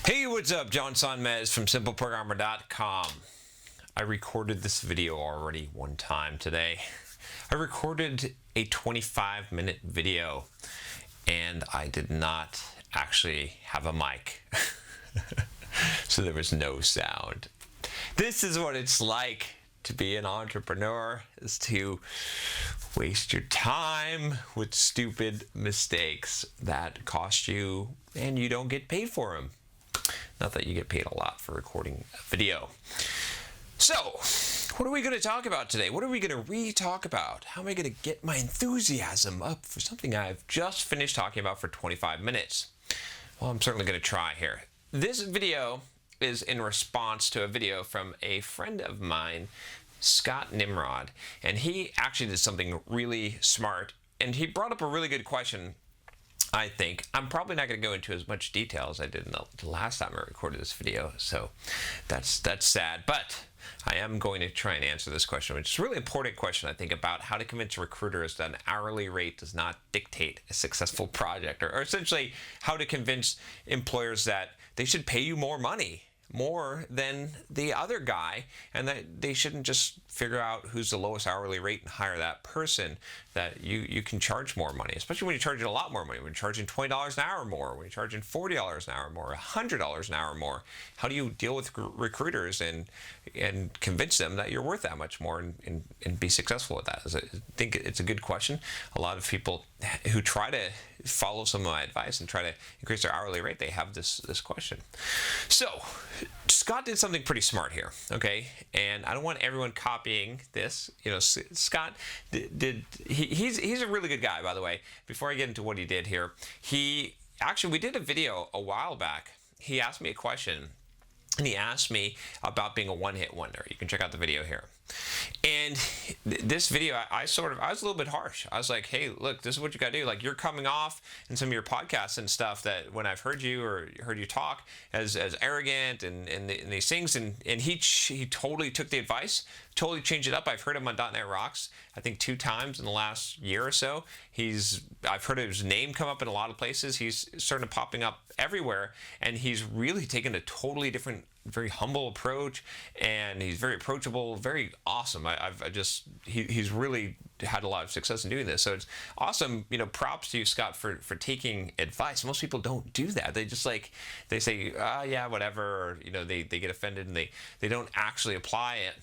Hey, what's up? John Sonmez from SimpleProgrammer.com. I recorded this video already one time today. I recorded a 25-minute video and I did not actually have a mic. So there was no sound. This is what it's like to be an entrepreneur, is to waste your time with stupid mistakes that cost you and you don't get paid for them. Not that you get paid a lot for recording a video. So, what are we going to talk about today? What are we going to re-talk about? How am I going to get my enthusiasm up for something I've just finished talking about for 25 minutes? Well, I'm certainly going to try here. This video is in response to a video from a friend of mine, Scott Nimrod, and he actually did something really smart, and he brought up a really good question. I think I'm probably not going to go into as much detail as I did in the last time I recorded this video, so that's sad. But I am going to try and answer this question, which is a really important question, I think, about how to convince recruiters that an hourly rate does not dictate a successful project, or essentially how to convince employers that they should pay you more money, more than the other guy, and that they shouldn't just figure out who's the lowest hourly rate and hire that person, that you can charge more money, especially when you're charging a lot more money, when you're charging $20 an hour more, when you're charging $40 an hour more, $100 an hour more. How do you deal with recruiters and convince them that you're worth that much more and be successful with that? I think it's a good question. A lot of people who try to follow some of my advice and try to increase their hourly rate, they have this question. So Scott did something pretty smart here, okay? And I don't want everyone copying this. You know, Scott he's a really good guy, by the way. Before I get into what he did here, we did a video a while back. He asked me a question, and he asked me about being a one-hit wonder. You can check out the video here. And this video, I was a little bit harsh. I was like, hey, look, this is what you got to do. Like, you're coming off in some of your podcasts and stuff that when I've heard you or heard you talk as arrogant and these things. And he totally took the advice, totally changed it up. I've heard him on .NET Rocks, I think 2 times in the last year or so. I've heard his name come up in a lot of places. He's starting to popping up everywhere. And he's really taken a totally different, very humble approach, and he's very approachable, very awesome. He's really had a lot of success in doing this. So it's awesome. You know, props to you, Scott, for taking advice. Most people don't do that. They just they say, yeah, whatever, or, you know, they get offended and they don't actually apply it,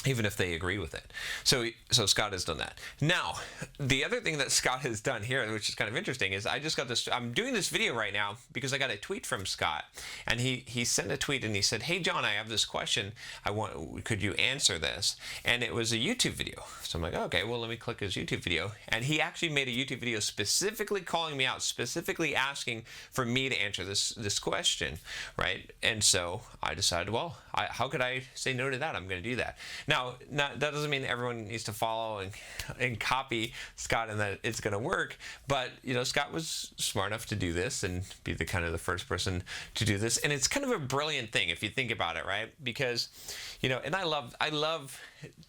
even if they agree with it. So Scott has done that. Now, the other thing that Scott has done here, which is kind of interesting, is I'm doing this video right now because I got a tweet from Scott, and he sent a tweet and he said, hey, John, I have this question. Could you answer this? And it was a YouTube video. So I'm like, okay, well, let me click his YouTube video. And he actually made a YouTube video specifically calling me out, specifically asking for me to answer this question, right? And so I decided, well, how could I say no to that? I'm going to do that. Now, that doesn't mean everyone needs to follow and copy Scott and that it's going to work, but, you know, Scott was smart enough to do this and be the first person to do this, and it's kind of a brilliant thing if you think about it, right? Because, you know, and I love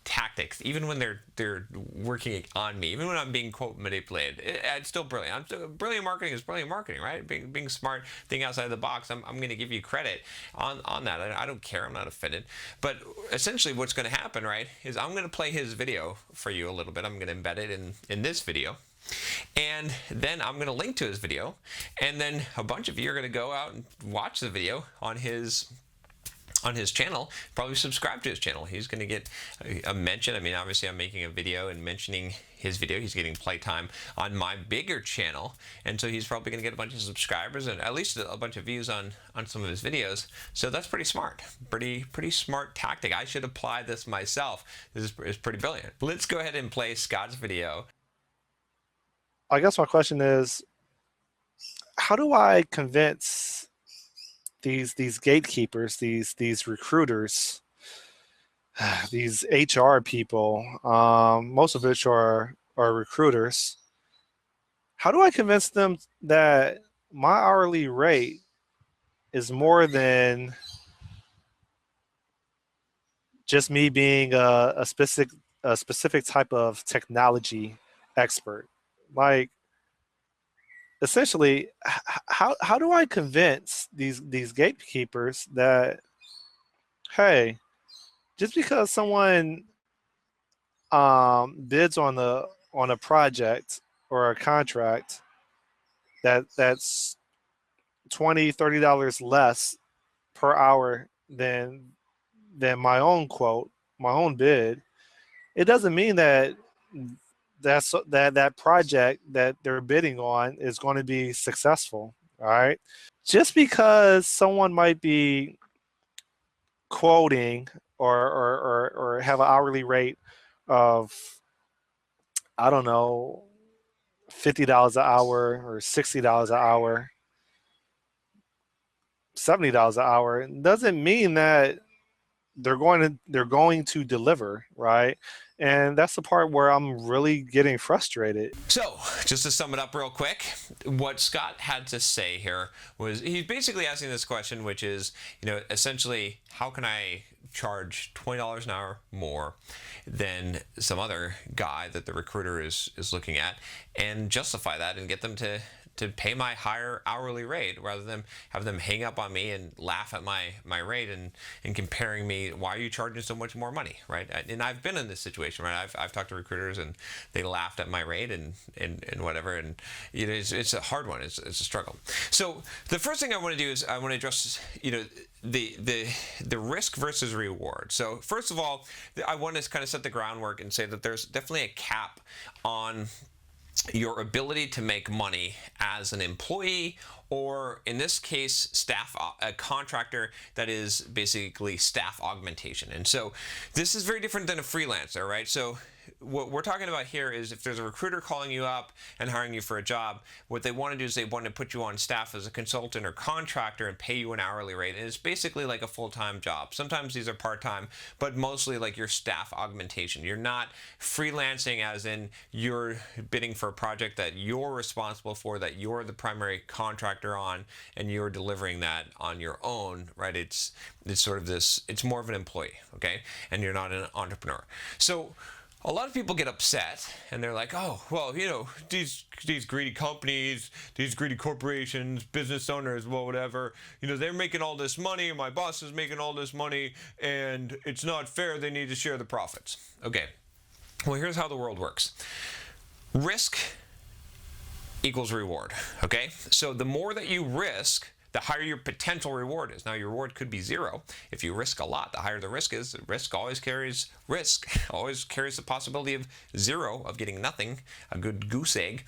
tactics, even when they're working on me, even when I'm being, quote, manipulated. It's still brilliant. Brilliant marketing is brilliant marketing, right? Being smart, thinking outside the box. I'm going to give you credit on that. I don't care. I'm not offended. But essentially what's going to happen, right, is I'm going to play his video for you a little bit. I'm going to embed it in this video. And then I'm going to link to his video. And then a bunch of you are going to go out and watch the video on his channel, probably subscribe to his channel. He's going to get a mention. I mean, obviously I'm making a video and mentioning his video. He's getting playtime on my bigger channel, and so he's probably going to get a bunch of subscribers and at least a bunch of views on some of his videos. So that's pretty smart. Pretty smart tactic. I should apply this myself. This is pretty brilliant. Let's go ahead and play Scott's video. I guess my question is, how do I convince these gatekeepers, these recruiters, these HR people, most of which are recruiters? How do I convince them that my hourly rate is more than just me being a specific type of technology expert? Like, essentially, how do I convince these gatekeepers that, hey, just because someone bids on a project or a contract that's $20-$30 less per hour than my own quote, my own bid, it doesn't mean that that project that they're bidding on is going to be successful. All right. Just because someone might be quoting or have an hourly rate of, I don't know, $50 an hour or $60 an hour, $70 an hour, doesn't mean that they're going to deliver, right? And that's the part where I'm really getting frustrated. So, just to sum it up real quick, what Scott had to say here was he's basically asking this question, which is, essentially, how can I charge $20 an hour more than some other guy that the recruiter is looking at and justify that and get them to pay my higher hourly rate rather than have them hang up on me and laugh at my rate and comparing me, why are you charging so much more money, right? And I've been in this situation, right? I've talked to recruiters and they laughed at my rate and whatever, and it's a hard one. It's a struggle. So the first thing I want to do is I want to address the risk versus reward. So first of all, I want to kind of set the groundwork and say that there's definitely a cap on your ability to make money as an employee, or in this case, a contractor that is basically staff augmentation. And so this is very different than a freelancer, right? So what we're talking about here is if there's a recruiter calling you up and hiring you for a job, what they want to do is they want to put you on staff as a consultant or contractor and pay you an hourly rate. And it's basically like a full-time job. Sometimes these are part-time, but mostly like your staff augmentation. You're not freelancing as in you're bidding for a project that you're responsible for, that you're the primary contractor on, and you're delivering that on your own, right? It's sort of this, it's more of an employee, okay? And you're not an entrepreneur. So a lot of people get upset and they're like, oh, well, these greedy companies, these greedy corporations, business owners, well, whatever, they're making all this money, my boss is making all this money, and it's not fair, they need to share the profits. Okay, well, here's how the world works. Risk equals reward, okay? So the more that you risk, the higher your potential reward is. Now, your reward could be zero. If you risk a lot, the higher the risk is. Risk always carries risk, always carries the possibility of zero, of getting nothing, a good goose egg.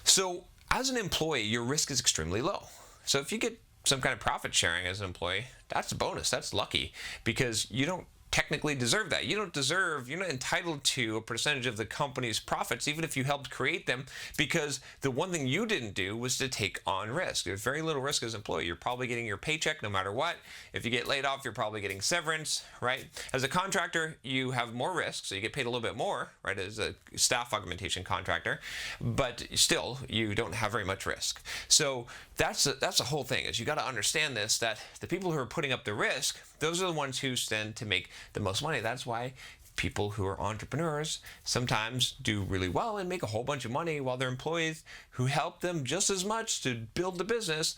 So as an employee, your risk is extremely low. So if you get some kind of profit sharing as an employee, that's a bonus. That's lucky, because you don't technically deserve that. You're not entitled to a percentage of the company's profits, even if you helped create them, because the one thing you didn't do was to take on risk. There's very little risk as an employee. You're probably getting your paycheck no matter what. If you get laid off, you're probably getting severance, right? As a contractor, you have more risk, so you get paid a little bit more, right, as a staff augmentation contractor, but still, you don't have very much risk. So that's the whole thing, is you got to understand this, that the people who are putting up the risk, those are the ones who stand to make the most money. That's why people who are entrepreneurs sometimes do really well and make a whole bunch of money, while their employees who help them just as much to build the business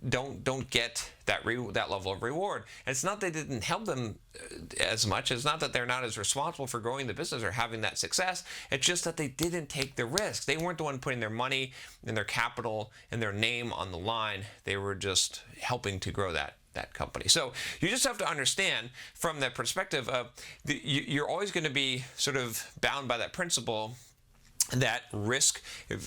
don't get that level of reward. And it's not that they didn't help them as much. It's not that they're not as responsible for growing the business or having that success. It's just that they didn't take the risk. They weren't the one putting their money and their capital and their name on the line. They were just helping to grow that company. So you just have to understand from that perspective of you're always going to be sort of bound by that principle that risk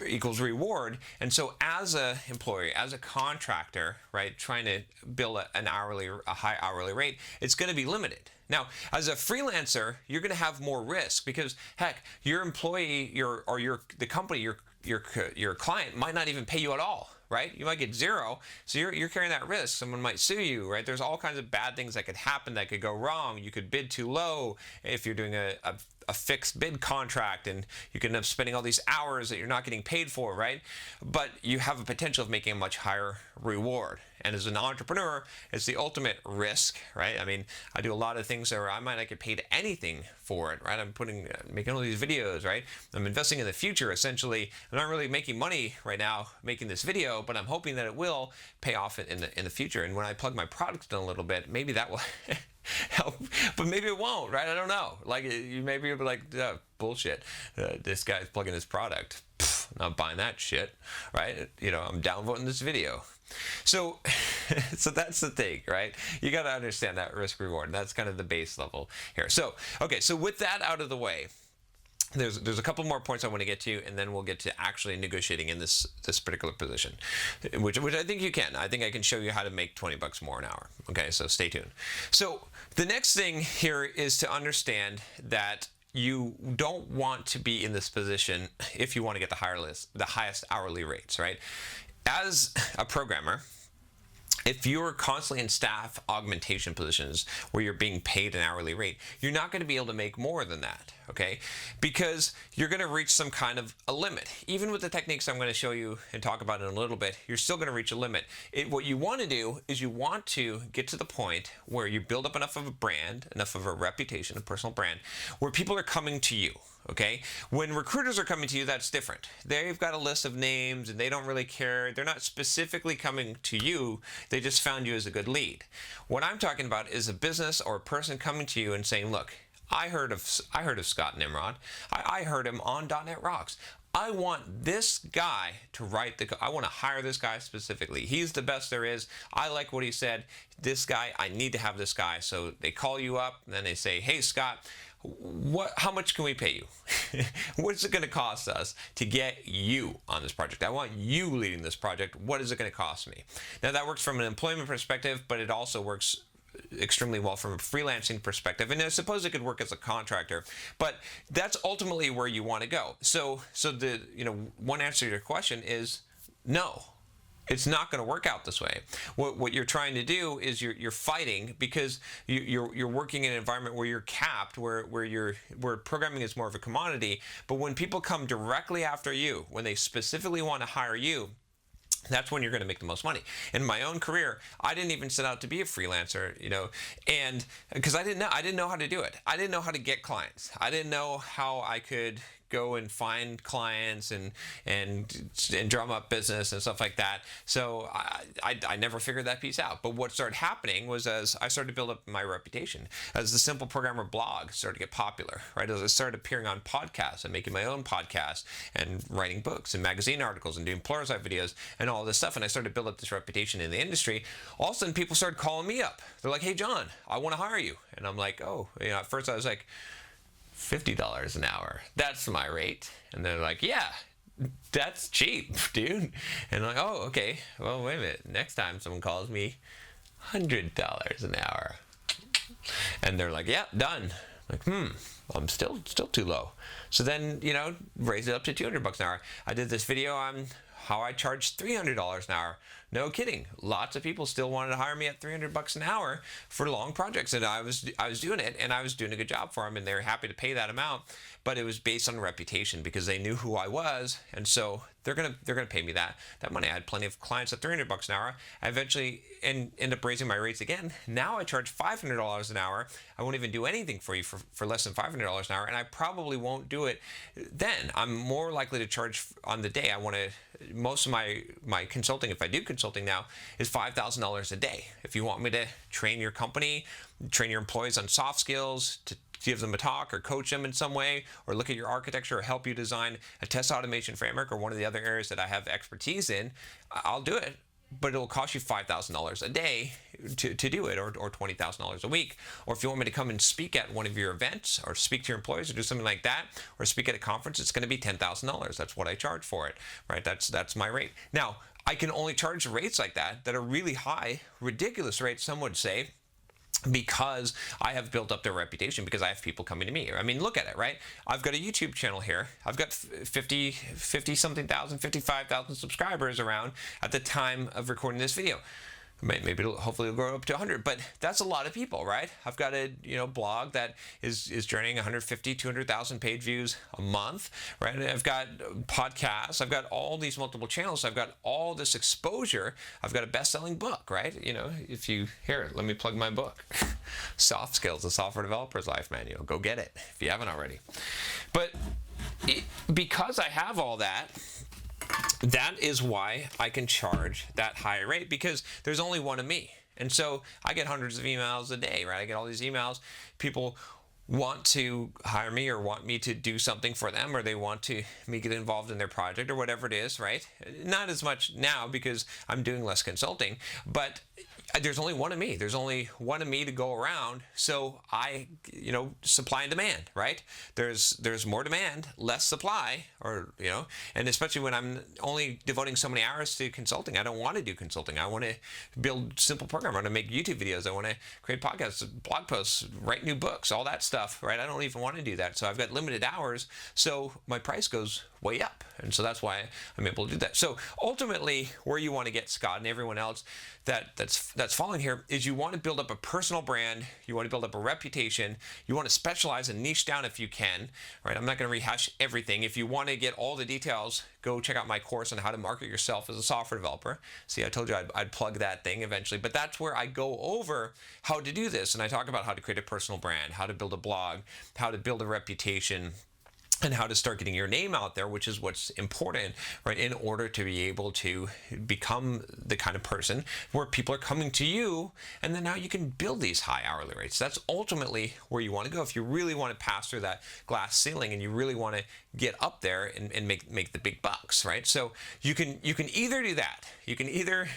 equals reward. And so as a employee, as a contractor, right, trying to build a high hourly rate, it's going to be limited. Now, as a freelancer, you're going to have more risk, because heck, your employee, the company, your client might not even pay you at all, right? You might get zero, so you're carrying that risk. Someone might sue you, right? There's all kinds of bad things that could happen, that could go wrong. You could bid too low if you're doing a a fixed bid contract, and you can end up spending all these hours that you're not getting paid for, right? But you have a potential of making a much higher reward. And as an entrepreneur, it's the ultimate risk, right? I mean, I do a lot of things where I might not get paid anything for it, right? I'm making all these videos, right? I'm investing in the future, essentially. I'm not really making money right now making this video, but I'm hoping that it will pay off in the future. And when I plug my product in a little bit, maybe that will help, but maybe it won't, right? I don't know. Like, you maybe be like, bullshit. This guy's plugging his product. I'm not buying that shit, right? I'm downvoting this video. So that's the thing, right? You got to understand that risk reward. And that's kind of the base level here. So, okay, so with that out of the way, there's a couple more points I want to get to, and then we'll get to actually negotiating in this particular position, which I think you can. I think I can show you how to make $20 more an hour. Okay, so stay tuned. So the next thing here is to understand that you don't want to be in this position if you want to get the highest hourly rates, right? As a programmer, if you're constantly in staff augmentation positions where you're being paid an hourly rate, you're not going to be able to make more than that, okay? Because you're going to reach some kind of a limit. Even with the techniques I'm going to show you and talk about in a little bit, you're still going to reach a limit. What you want to do is you want to get to the point where you build up enough of a brand, enough of a reputation, a personal brand, where people are coming to you. Okay, when recruiters are coming to you, that's different. They've got a list of names and they don't really care. They're not specifically coming to you. They just found you as a good lead. What I'm talking about is a business or a person coming to you and saying, look, I heard of Scott Nimrod. I heard him on .NET Rocks. I want this guy to write I want to hire this guy specifically. He's the best there is. I like what he said. This guy, I need to have this guy. So they call you up and then they say, hey, Scott, how much can we pay you? What's it going to cost us to get you on this project? I want you leading this project. What is it going to cost me? Now that works from an employment perspective, but it also works extremely well from a freelancing perspective, and I suppose it could work as a contractor, but that's ultimately where you want to go. So the one answer to your question is no. It's not going to work out this way. What you're trying to do is you're fighting because you're working in an environment where you're capped, where programming is more of a commodity. But when people come directly after you, when they specifically want to hire you, that's when you're going to make the most money. In my own career, I didn't even set out to be a freelancer, and because I didn't know how to do it. I didn't know how to get clients. I didn't know how I could go and find clients and drum up business and stuff like that. So I never figured that piece out. But what started happening was as I started to build up my reputation, as the Simple Programmer blog started to get popular, right? As I started appearing on podcasts and making my own podcast and writing books and magazine articles and doing Pluralsight videos and all this stuff, and I started to build up this reputation in the industry, all of a sudden people started calling me up. They're like, hey, John, I want to hire you. And I'm like, oh, at first I was like, $50 an hour. That's my rate. And they're like, yeah, that's cheap, dude. And I'm like, oh, okay. Well, wait a minute. Next time someone calls me, $100 an hour. And they're like, yeah, done. I'm like, I'm still too low. So then, raise it up to $200 an hour. I did this video on how I charge $300 an hour. No kidding. Lots of people still wanted to hire me at $300 an hour for long projects, and I was doing it, and I was doing a good job for them, and they were happy to pay that amount. But it was based on reputation because they knew who I was, and so they're gonna pay me that money. I had plenty of clients at $300 an hour. I eventually end up raising my rates again. Now I charge $500 an hour. I won't even do anything for you for less than $500 an hour, and I probably won't do it then. I'm more likely to charge on the day. Most of my consulting, if I do consulting now, is $5,000 a day. If you want me to train your company, train your employees on soft skills, to give them a talk or coach them in some way, or look at your architecture or help you design a test automation framework or one of the other areas that I have expertise in, I'll do it. But it'll cost you $5,000 a day to do it, or $20,000 a week. Or if you want me to come and speak at one of your events, or speak to your employees, or do something like that, or speak at a conference, it's going to be $10,000. That's what I charge for it, right? That's my rate. Now, I can only charge rates like that are really high, ridiculous rates, some would say, because I have built up their reputation, because I have people coming to me. I mean, look at it, right? I've got a YouTube channel here. I've got 50 something thousand, 55,000 subscribers around at the time of recording this video. Maybe hopefully it'll grow up to 100, but that's a lot of people, right? I've got a blog that is generating 150, 200,000 page views a month, right? And I've got podcasts, I've got all these multiple channels, I've got all this exposure, I've got a best-selling book, right? If you here, let me plug my book, Soft Skills: The Software Developer's Life Manual. Go get it if you haven't already. But because I have all that. That is why I can charge that higher rate, because there's only one of me. And so I get hundreds of emails a day, right? I get all these emails. People want to hire me or want me to do something for them, or they want me get involved in their project or whatever it is, right? Not as much now because I'm doing less consulting, but there's only one of me. There's only one of me to go around. So I, supply and demand, right? There's more demand, less supply, and especially when I'm only devoting so many hours to consulting. I don't want to do consulting. I want to build simple programs. I want to make YouTube videos. I want to create podcasts, blog posts, write new books, all that stuff, right? I don't even want to do that. So I've got limited hours. So my price goes way up. And so that's why I'm able to do that. So ultimately, where you want to get, Scott, and everyone else that's following here, is you want to build up a personal brand. You want to build up a reputation. You want to specialize and niche down if you can, right? I'm not going to rehash everything. If you want to get all the details, go check out my course on how to market yourself as a software developer. See, I told you I'd plug that thing eventually, but that's where I go over how to do this. And I talk about how to create a personal brand, how to build a blog, how to build a reputation, and how to start getting your name out there, which is what's important, right, in order to be able to become the kind of person where people are coming to you, and then now you can build these high hourly rates. That's ultimately where you want to go if you really want to pass through that glass ceiling and you really want to get up there and make the big bucks, right? So you can either do that. You can either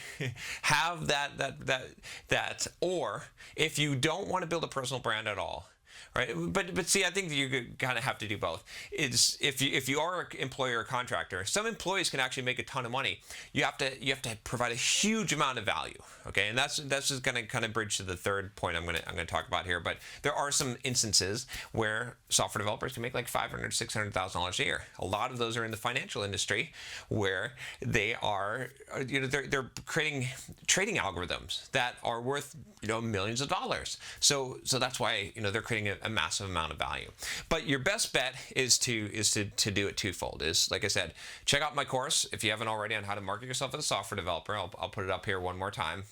have that, or if you don't want to build a personal brand at all, right? But see, I think you kind of have to do both. It's if you are an employer or contractor, some employees can actually make a ton of money. You have to provide a huge amount of value. Okay, and that's just going to kind of bridge to the third point I'm going to talk about here. But there are some instances where software developers can make like $500,000, $600,000 a year. A lot of those are in the financial industry, where they are they're creating trading algorithms that are worth millions of dollars. So that's why they're creating a massive amount of value. But your best bet is to do it twofold. Is, like I said, check out my course if you haven't already on how to market yourself as a software developer. I'll put it up here one more time.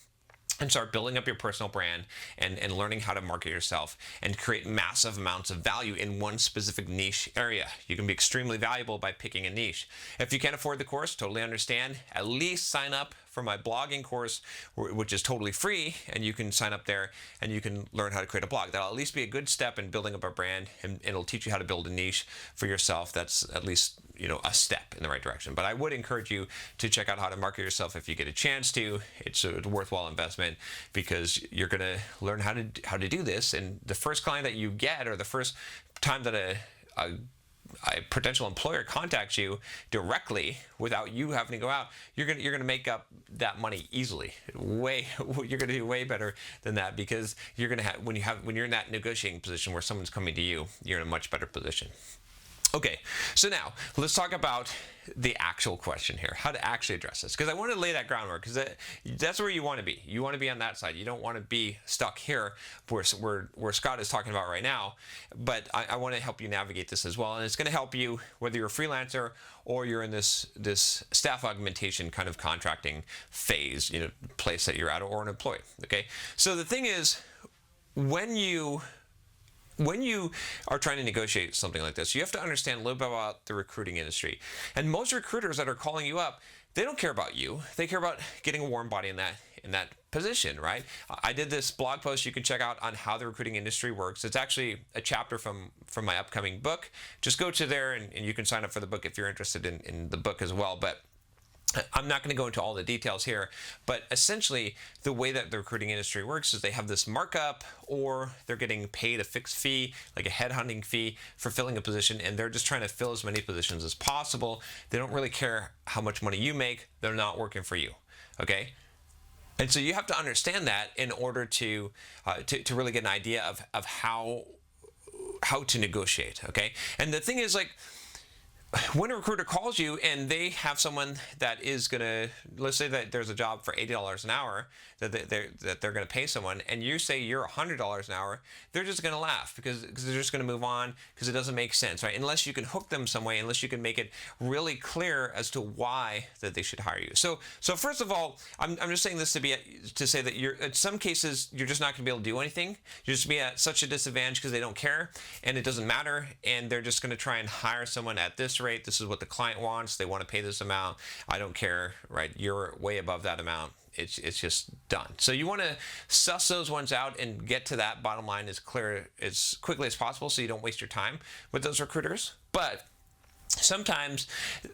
And start building up your personal brand and learning how to market yourself and create massive amounts of value in one specific niche area. You can be extremely valuable by picking a niche. If you can't afford the course, totally understand. At least sign up for my blogging course, which is totally free, and you can sign up there and you can learn how to create a blog. That'll at least be a good step in building up a brand, and it'll teach you how to build a niche for yourself. That's at least a step in the right direction. But I would encourage you to check out how to market yourself if you get a chance to. It's a worthwhile investment, because you're going to learn how to do this. And the first client that you get, or the first time that a potential employer contacts you directly without you having to go out, you're gonna make up that money easily. You're gonna do way better than that, because you're gonna have when you're in that negotiating position where someone's coming to you, you're in a much better position. Okay, so now let's talk about the actual question here, how to actually address this, because I want to lay that groundwork, because that's where you want to be. You want to be on that side. You don't want to be stuck here where Scott is talking about right now, but I want to help you navigate this as well, and it's going to help you whether you're a freelancer or you're in this staff augmentation kind of contracting phase, place that you're at, or an employee, okay? So the thing is, when you are trying to negotiate something like this, you have to understand a little bit about the recruiting industry. And most recruiters that are calling you up, they don't care about you. They care about getting a warm body in that position, right? I did this blog post you can check out on how the recruiting industry works. It's actually a chapter from my upcoming book. Just go to there and you can sign up for the book if you're interested in the book as well. But I'm not going to go into all the details here, but essentially the way that the recruiting industry works is they have this markup, or they're getting paid a fixed fee, like a headhunting fee for filling a position, and they're just trying to fill as many positions as possible. They don't really care how much money you make. They're not working for you, okay? And so you have to understand that in order to really get an idea of how to negotiate, okay? And the thing is, like, when a recruiter calls you and they have someone that is gonna, let's say that there's a job for $80 an hour that they're gonna pay someone, and you say you're $100 an hour, they're just gonna laugh because they're just gonna move on because it doesn't make sense, right? Unless you can hook them some way, unless you can make it really clear as to why that they should hire you. So first of all, I'm just saying this to say that you're, in some cases you're just not gonna be able to do anything. You're just gonna be at such a disadvantage because they don't care and it doesn't matter, and they're just gonna try and hire someone at this rate. This is what the client wants. They want to pay this amount. I don't care, right? You're way above that amount. It's just done. So you want to suss those ones out and get to that bottom line as clear as quickly as possible so you don't waste your time with those recruiters. But sometimes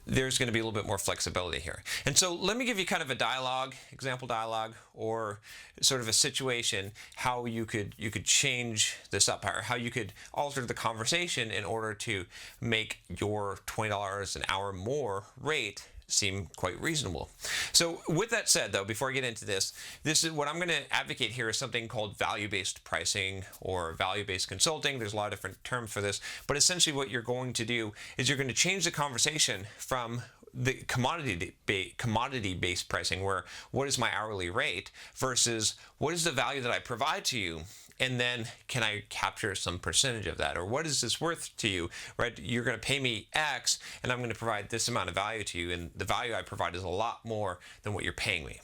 there's going to be a little bit more flexibility here. And so let me give you kind of a dialogue, example dialogue, or sort of a situation how you could change this up, or how you could alter the conversation in order to make your $20 an hour more rate seem quite reasonable. So with that said, though, before I get into this is what I'm going to advocate here is something called value-based pricing or value-based consulting. There's a lot of different terms for this, but essentially what you're going to do is you're going to change the conversation from the commodity-based pricing, where what is my hourly rate, versus what is the value that I provide to you, and then can I capture some percentage of that, or what is this worth to you, right? You're going to pay me X and I'm going to provide this amount of value to you, and the value I provide is a lot more than what you're paying me.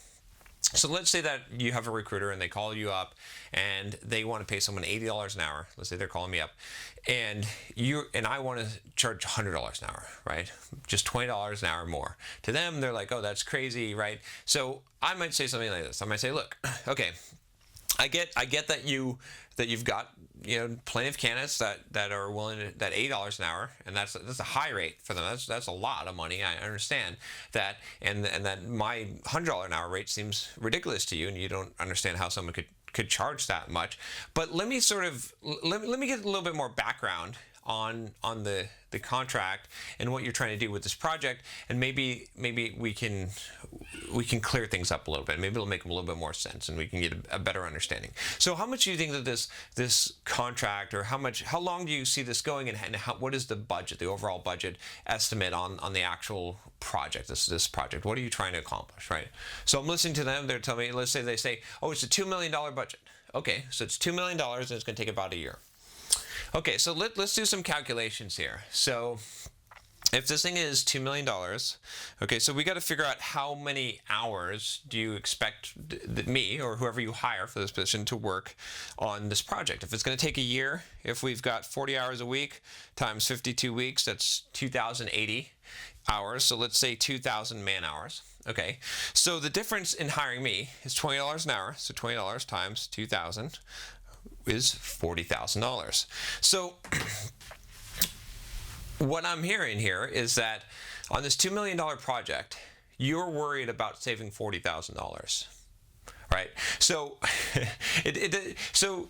So let's say that you have a recruiter and they call you up and they want to pay someone $80 an hour. Let's say they're calling me up, and I want to charge $100 an hour, right? Just $20 an hour more. To them, they're like, oh, that's crazy, right? So I might say something like this. I might say, look, okay, I get that you've got plenty of candidates that are willing to, that $8 an hour, and that's a high rate for them. That's a lot of money. I understand that, and that my $100 an hour rate seems ridiculous to you, and you don't understand how someone could charge that much. But let me let me get a little bit more background on the contract and what you're trying to do with this project, and maybe we can clear things up a little bit. Maybe it'll make a little bit more sense, and we can get a better understanding. So how much do you think that this contract, or how long do you see this going, and what is the budget, the overall budget estimate on the actual project, this project? What are you trying to accomplish, right? So I'm listening to them. They're telling me, let's say they say, oh, it's a $2 million budget. Okay, so it's $2 million and it's going to take about a year. Okay, so let's do some calculations here. So if this thing is $2 million, okay, so we got to figure out how many hours do you expect me or whoever you hire for this position to work on this project. If it's going to take a year, if we've got 40 hours a week times 52 weeks, that's 2,080 hours. So let's say 2,000 man hours. Okay, so the difference in hiring me is $20 an hour. So $20 times 2,000 is $40,000. So what I'm hearing here is that on this $2 million project, you're worried about saving $40,000. Right. So, so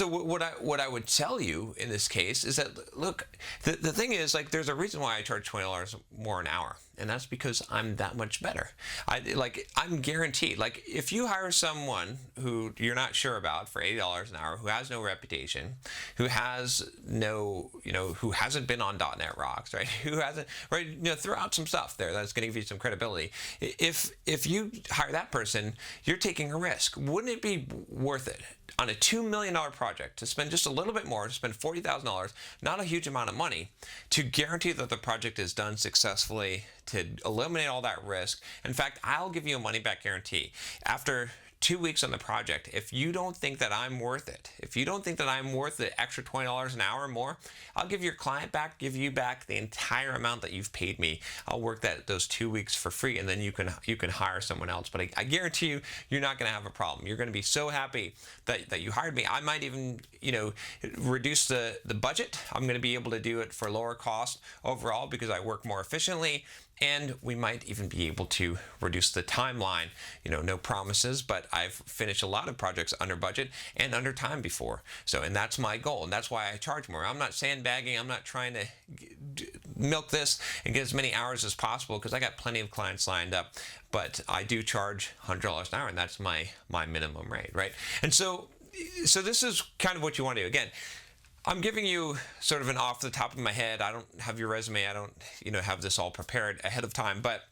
what I would tell you in this case is that, look, the thing is, like, there's a reason why I charge $20 more an hour, and that's because I'm that much better. I'm guaranteed. Like, if you hire someone who you're not sure about for $80 an hour, who has no reputation, who has no, who hasn't been on .NET Rocks, right? Who hasn't, right? Throw out some stuff there that's going to give you some credibility. If you hire that person, you're taking a risk. Wouldn't it be worth it on a $2 million project to spend just a little bit more, to spend $40,000, not a huge amount of money, to guarantee that the project is done successfully, to eliminate all that risk? In fact, I'll give you a money back guarantee. After 2 weeks on the project, if you don't think that I'm worth it, if you don't think that I'm worth the extra $20 an hour more, I'll give your client back, give you back the entire amount that you've paid me. I'll work those 2 weeks for free, and then you can hire someone else. But I guarantee you're not going to have a problem. You're going to be so happy that you hired me. I might even reduce the budget. I'm going to be able to do it for lower cost overall because I work more efficiently. And we might even be able to reduce the timeline. No promises, but I've finished a lot of projects under budget and under time before. And that's my goal, and that's why I charge more. I'm not sandbagging. I'm not trying to milk this and get as many hours as possible, because I got plenty of clients lined up. But I do charge $100 an hour, and that's my minimum rate, right? And so this is kind of what you want to do. Again, I'm giving you sort of an off the top of my head. I don't have your resume. I don't, have this all prepared ahead of time, but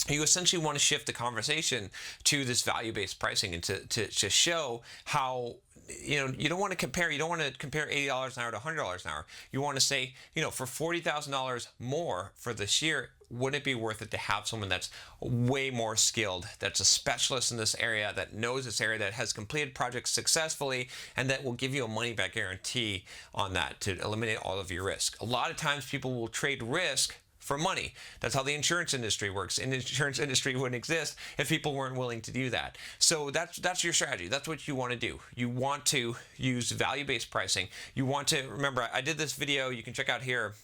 you essentially want to shift the conversation to this value-based pricing and to show how, you don't want to compare. You don't want to compare $80 an hour to $100 an hour. You want to say, for $40,000 more for this year, wouldn't it be worth it to have someone that's way more skilled, that's a specialist in this area, that knows this area, that has completed projects successfully, and that will give you a money-back guarantee on that to eliminate all of your risk? A lot of times people will trade risk for money. That's how the insurance industry works. And the insurance industry wouldn't exist if people weren't willing to do that. So that's your strategy. That's what you want to do. You want to use value-based pricing. You want to, remember, I did this video you can check out here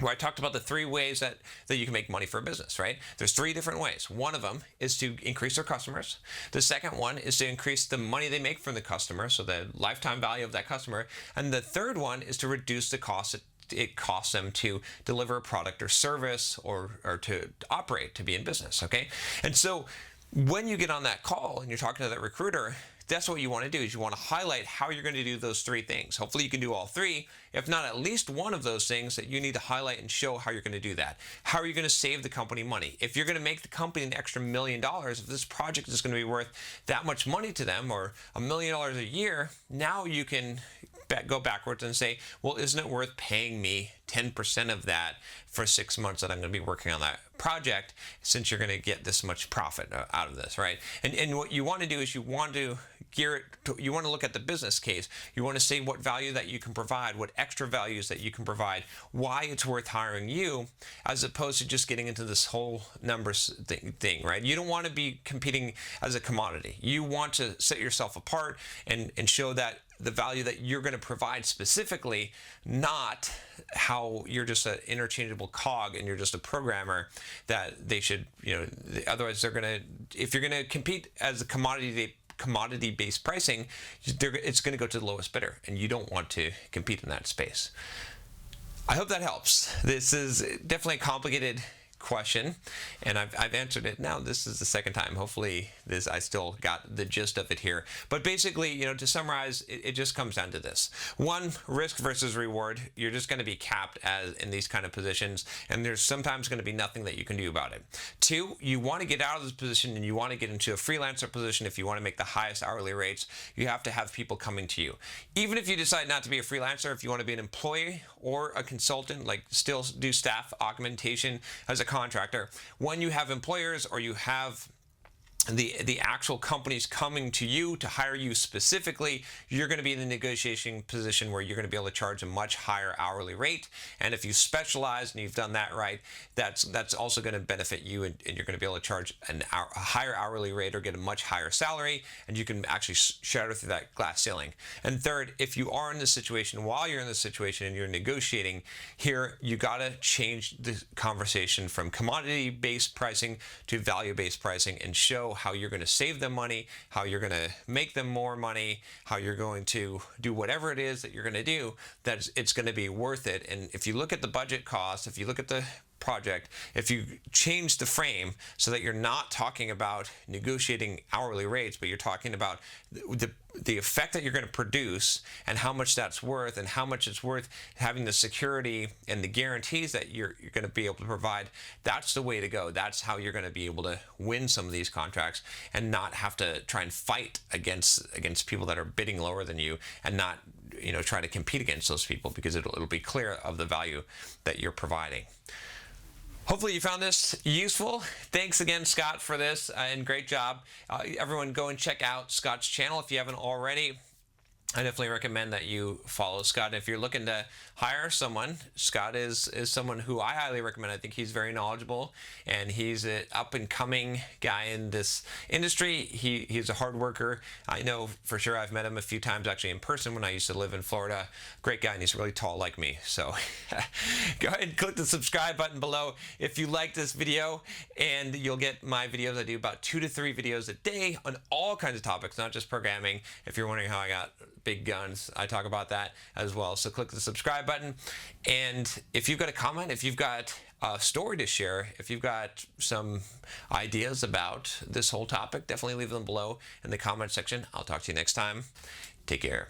where I talked about the 3 ways that you can make money for a business, right? There's 3 different ways. One of them is to increase their customers. The second one is to increase the money they make from the customer, so the lifetime value of that customer. And the third one is to reduce the cost it costs them to deliver a product or service or to operate, to be in business, okay? And so when you get on that call and you're talking to that recruiter, that's what you want to do, is you want to highlight how you're going to do those 3 things. Hopefully you can do all 3, if not at least one of those things that you need to highlight and show how you're going to do that. How are you going to save the company money? If you're going to make the company an extra $1 million, if this project is going to be worth that much money to them, or $1 million a year, now you can go backwards and say, well, isn't it worth paying me 10% of that for 6 months that I'm going to be working on that project, since you're going to get this much profit out of this, right? And what you want to do is you want to gear it to, you want to look at the business case. You want to say what value that you can provide, what extra values that you can provide, why it's worth hiring you, as opposed to just getting into this whole numbers thing, right? You don't want to be competing as a commodity. You want to set yourself apart and show that the value that you're going to provide specifically, not how you're just an interchangeable cog and you're just a programmer that they should, otherwise they're going to, if you're going to compete as a commodity-based pricing, it's going to go to the lowest bidder, and you don't want to compete in that space. I hope that helps. This is definitely a complicated question, and I've answered it now. This is the second time. Hopefully I still got the gist of it here. But basically, to summarize, it just comes down to this. 1, risk versus reward. You're just going to be capped as in these kind of positions, and there's sometimes going to be nothing that you can do about it. 2, you want to get out of this position and you want to get into a freelancer position. If you want to make the highest hourly rates, you have to have people coming to you. Even if you decide not to be a freelancer, if you want to be an employee or a consultant, like still do staff augmentation as a contractor, when you have employers or you have the actual companies coming to you to hire you specifically, you're going to be in the negotiation position where you're going to be able to charge a much higher hourly rate. And if you specialize and you've done that right, that's also going to benefit you, and you're going to be able to charge a higher hourly rate or get a much higher salary, and you can actually shatter through that glass ceiling. And third, if you are in this situation, while you're in this situation and you're negotiating here, you got to change the conversation from commodity-based pricing to value-based pricing, and show how you're going to save them money, how you're going to make them more money, how you're going to do whatever it is that you're going to do, that it's going to be worth it. And if you look at the budget cost, if you look at the project, if you change the frame so that you're not talking about negotiating hourly rates, but you're talking about the effect that you're going to produce and how much that's worth, and how much it's worth having the security and the guarantees that you're going to be able to provide, that's the way to go. That's how you're going to be able to win some of these contracts and not have to try and fight against people that are bidding lower than you, and not try to compete against those people, because it'll be clear of the value that you're providing. Hopefully you found this useful. Thanks again, Scott, for this, and great job. Everyone go and check out Scott's channel if you haven't already. I definitely recommend that you follow Scott. If you're looking to hire someone, Scott is someone who I highly recommend. I think he's very knowledgeable, and he's an up-and-coming guy in this industry. He's a hard worker. I know for sure. I've met him a few times actually in person when I used to live in Florida. Great guy, and he's really tall like me. So go ahead and click the subscribe button below if you like this video, and you'll get my videos. I do about 2 to 3 videos a day on all kinds of topics, not just programming. If you're wondering how I got big guns, I talk about that as well. So click the subscribe button, and if you've got a comment, if you've got a story to share, if you've got some ideas about this whole topic, definitely leave them below in the comment section. I'll talk to you next time. Take care.